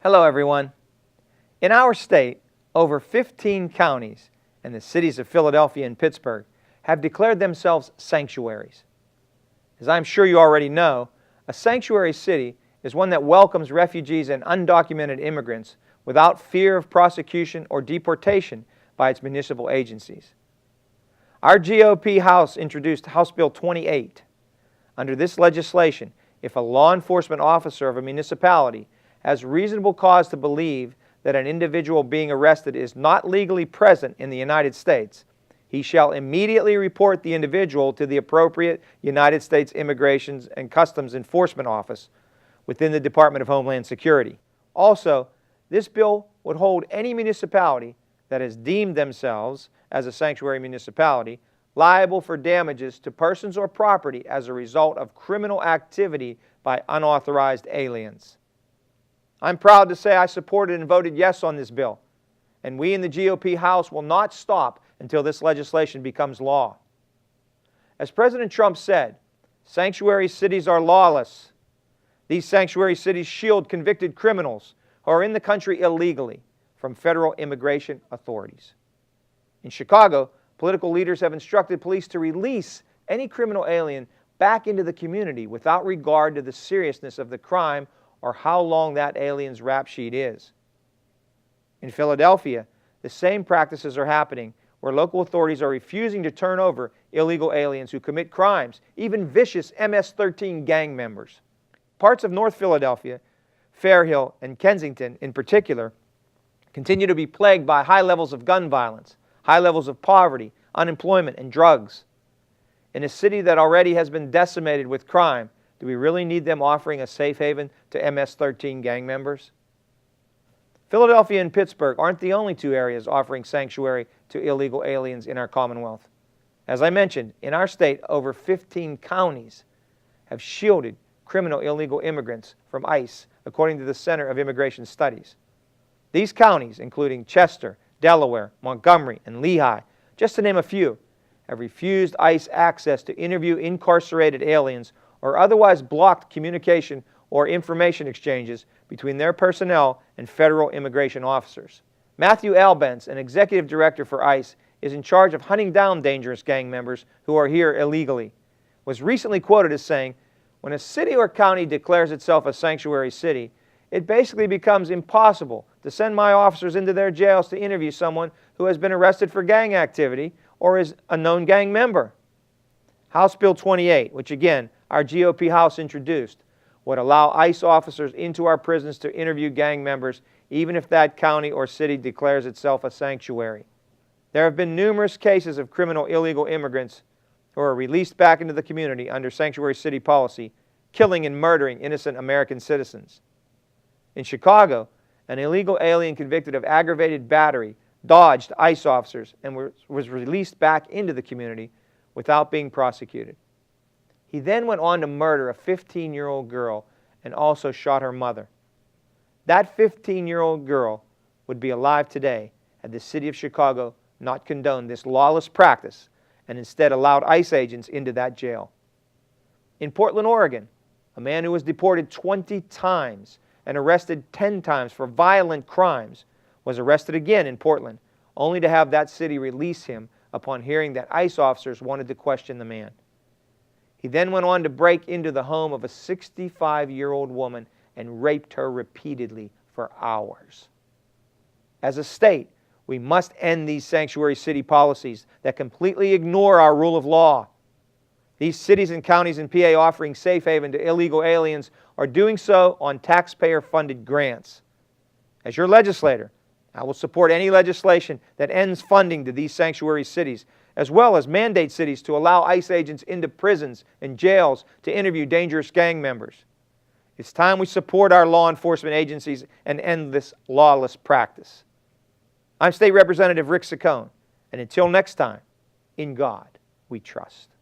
Hello everyone. In our state, over 15 counties and the cities of Philadelphia and Pittsburgh have declared themselves sanctuaries. As I'm sure you already know, a sanctuary city is one that welcomes refugees and undocumented immigrants without fear of prosecution or deportation by its municipal agencies. Our GOP House introduced House Bill 28. Under this legislation, if a law enforcement officer of a municipality has reasonable cause to believe that an individual being arrested is not legally present in the United States, he shall immediately report the individual to the appropriate United States Immigration and Customs Enforcement Office within the Department of Homeland Security. Also, this bill would hold any municipality that has deemed themselves as a sanctuary municipality liable for damages to persons or property as a result of criminal activity by unauthorized aliens. I'm proud to say I supported and voted yes on this bill, and we in the GOP House will not stop until this legislation becomes law. As President Trump said, sanctuary cities are lawless. These sanctuary cities shield convicted criminals who are in the country illegally from federal immigration authorities. In Chicago, political leaders have instructed police to release any criminal alien back into the community without regard to the seriousness of the crime or how long that alien's rap sheet is. In Philadelphia, the same practices are happening where local authorities are refusing to turn over illegal aliens who commit crimes, even vicious MS-13 gang members. Parts of North Philadelphia, Fairhill, and Kensington in particular, continue to be plagued by high levels of gun violence, high levels of poverty, unemployment, and drugs. In a city that already has been decimated with crime, do we really need them offering a safe haven to MS-13 gang members? Philadelphia and Pittsburgh aren't the only two areas offering sanctuary to illegal aliens in our Commonwealth. As I mentioned, in our state, over 15 counties have shielded criminal illegal immigrants from ICE, according to the Center of Immigration Studies. These counties, including Chester, Delaware, Montgomery, and Lehigh, just to name a few, have refused ICE access to interview incarcerated aliens or otherwise blocked communication or information exchanges between their personnel and federal immigration officers. Matthew Albence, an executive director for ICE, is in charge of hunting down dangerous gang members who are here illegally, was recently quoted as saying, "When a city or county declares itself a sanctuary city, it basically becomes impossible to send my officers into their jails to interview someone who has been arrested for gang activity or is a known gang member." House Bill 28, which again our GOP House introduced, would allow ICE officers into our prisons to interview gang members even if that county or city declares itself a sanctuary. There have been numerous cases of criminal illegal immigrants who are released back into the community under sanctuary city policy, killing and murdering innocent American citizens. In Chicago, an illegal alien convicted of aggravated battery dodged ICE officers and was released back into the community without being prosecuted. He then went on to murder a 15-year-old girl and also shot her mother. That 15-year-old girl would be alive today had the city of Chicago not condoned this lawless practice and instead allowed ICE agents into that jail. In Portland, Oregon, a man who was deported 20 times and arrested 10 times for violent crimes was arrested again in Portland, only to have that city release him upon hearing that ICE officers wanted to question the man. He then went on to break into the home of a 65-year-old woman and raped her repeatedly for hours. As a state, we must end these sanctuary city policies that completely ignore our rule of law. These cities and counties in PA offering safe haven to illegal aliens are doing so on taxpayer-funded grants. As your legislator, I will support any legislation that ends funding to these sanctuary cities, as well as mandate cities to allow ICE agents into prisons and jails to interview dangerous gang members. It's time we support our law enforcement agencies and end this lawless practice. I'm State Representative Rick Saccone, and until next time, in God we trust.